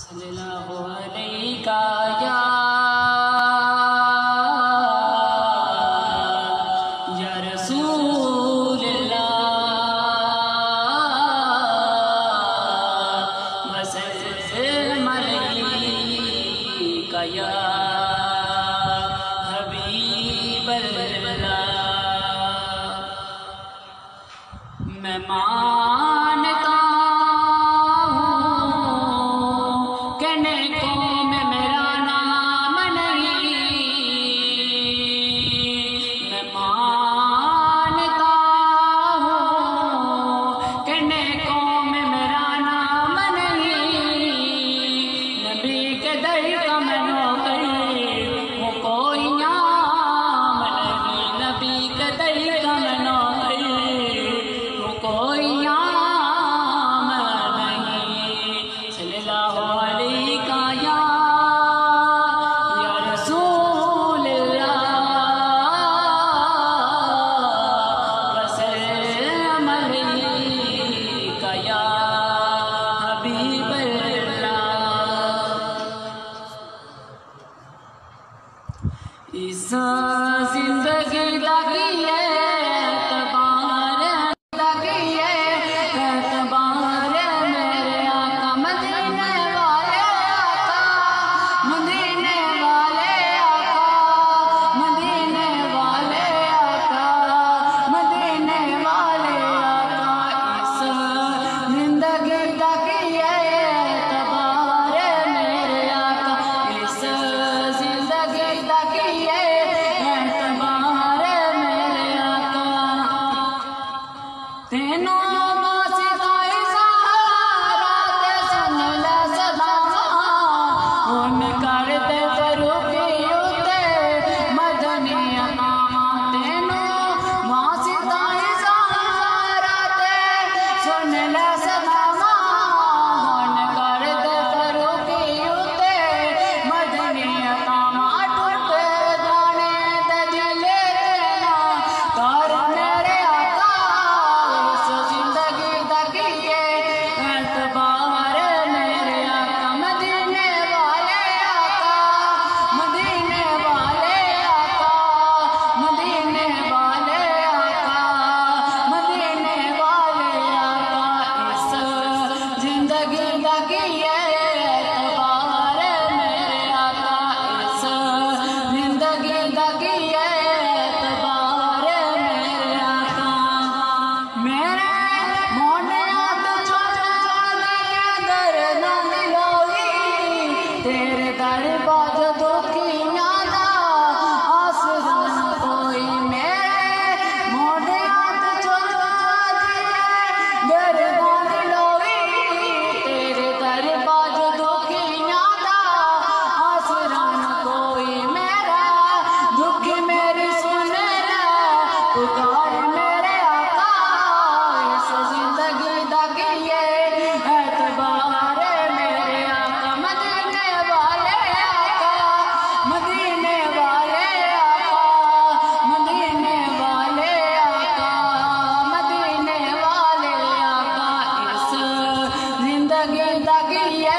सल्लल्लाहु अलैका या रसूल अल्लाह वसल्लम अलैका या हबीब अल्लाह। मैं मानता इस जिंदगी लगी है तबार लगी है तबार मेरे आका मदीने वाले आका मदीने वाले आका मदीने वाले आका मदीने वाले आका। इस जिंदगी लगी है तबार मेरे आका इस जिंदगी लगी तेनो मासिताई सहारा ते सुन ले सदा उन करते फरूकी उते मदनी अमामा। तेनो मासिताई सहारा ते सुन ले सदा उन करते फरूकी उते मदनी अमामा। टूटे गाने ते दिले तेना कर मेरे तेरे दर बाज दुखियां दा आसरा न कोई मेरे मोढ़े हाथ छोड़ा दिए दर्दां दी लोई। तेरे दर बाज दुखियां दा आसरा न कोई मेरा दुख मेरी सुन ले पुकार मेरे आका। इस जिंदगी दा कीए एतबार मेरे आका मदीने वाले आका मदीने वाले आका मदीने वाले आका मदीने वाले आका। इस जिंदगी दा कीए